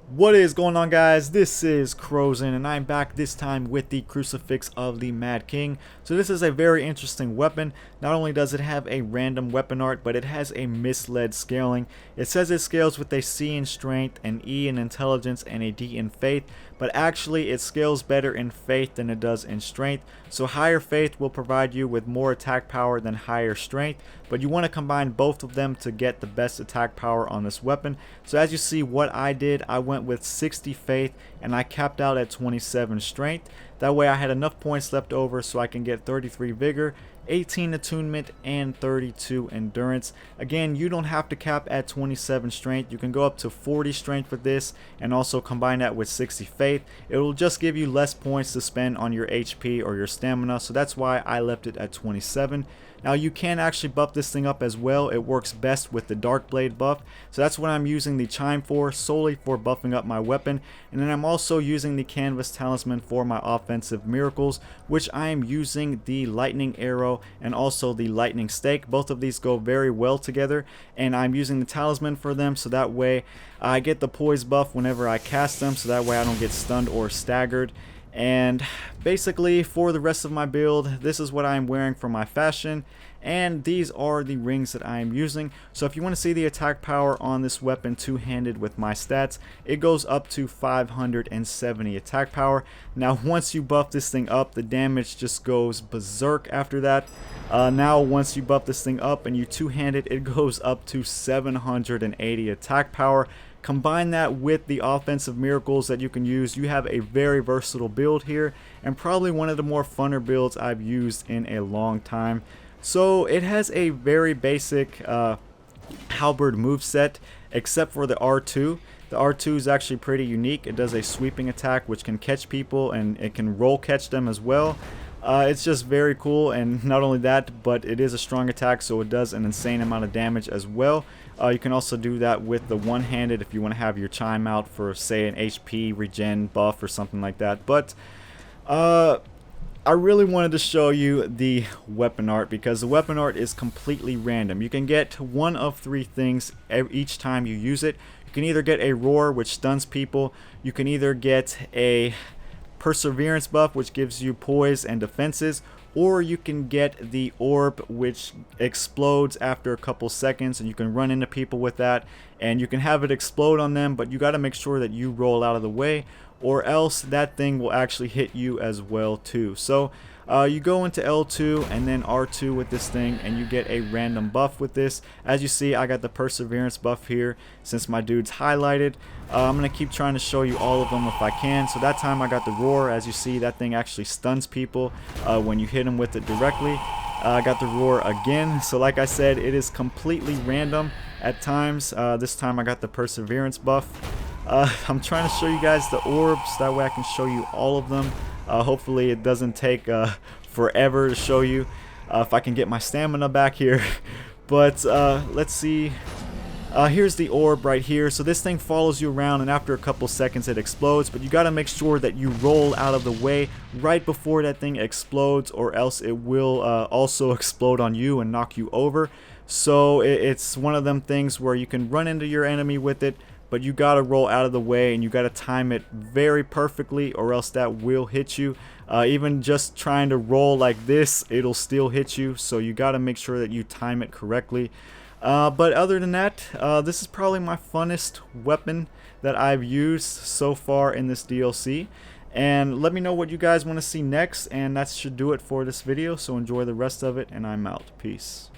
What is going on, guys? This is Crozen and I'm back this time with the Crucifix of the Mad King. So this is a very interesting weapon. Not only does it have a random weapon art, but it has a misled scaling. It says it scales with a C in strength, an E in intelligence, and a D in faith, but actually it scales better in faith than it does in strength. So higher faith will provide you with more attack power than higher strength, but you want to combine both of them to get the best attack power on this weapon. So as you see, what I did, I went with 60 faith and I capped out at 27 strength. That way I had enough points left over so I can get 33 vigor, 18 attunement, and 32 endurance. Again, you don't have to cap at 27 strength. You can go up to 40 strength with this and also combine that with 60 faith. It will just give you less points to spend on your HP or your stamina, so that's why I left it at 27. Now you can actually buff this thing up as well. It works best with the Dark Blade buff, so that's what I'm using the Chime for, solely for buffing up my weapon. And then I'm also using the Canvas Talisman for my offensive miracles, which I am using the Lightning Arrow and also the Lightning Stake. Both of these go very well together, and I'm using the Talisman for them so that way I get the poise buff whenever I cast them, so that way I don't get stunned or staggered. And basically for the rest of my build, this is what I am wearing for my fashion, and these are the rings that I am using. So if you want to see the attack power on this weapon two-handed with my stats, it goes up to 570 attack power. Now once you buff this thing up, the damage just goes berserk after that. Now once you buff this thing up and you two-hand it goes up to 780 attack power. Combine that with the offensive miracles that you can use. You have a very versatile build here, and probably one of the more funner builds I've used in a long time. So it has a very basic halberd moveset, except for the R2. The R2 is actually pretty unique. It does a sweeping attack which can catch people, and it can roll catch them as well. It's just very cool, and not only that, but it is a strong attack, so it does an insane amount of damage as well. You can also do that with the one-handed if you want to have your chime out for, say, an HP regen buff or something like that. But I really wanted to show you the weapon art because the weapon art is completely random. You can get one of three things each time you use it. You can either get a roar, which stuns people. You can either get a perseverance buff, which gives you poise and defenses, or you can get the orb, which explodes after a couple seconds, and you can run into people with that and you can have it explode on them, but you got to make sure that you roll out of the way, or else that thing will actually hit you as well too. So you go into L2 and then R2 with this thing, and you get a random buff with this. As you see, I got the perseverance buff here since my dude's highlighted. I'm going to keep trying to show you all of them if I can. So that time I got the roar. As you see, that thing actually stuns people when you hit them with it directly. I got the roar again. So like I said, it is completely random at times. This time I got the perseverance buff. I'm trying to show you guys the orbs, that way I can show you all of them. Hopefully it doesn't take forever to show you if I can get my stamina back here. But let's see. Here's the orb right here. So this thing follows you around, and after a couple seconds it explodes, but you got to make sure that you roll out of the way right before that thing explodes, or else it will also explode on you and knock you over. So it's one of them things where you can run into your enemy with it, but you gotta roll out of the way and you gotta time it very perfectly, or else that will hit you. Even just trying to roll like this, it'll still hit you, so you gotta make sure that you time it correctly. But other than that, this is probably my funnest weapon that I've used so far in this DLC. And let me know what you guys want to see next, and that should do it for this video. So enjoy the rest of it, and I'm out. Peace.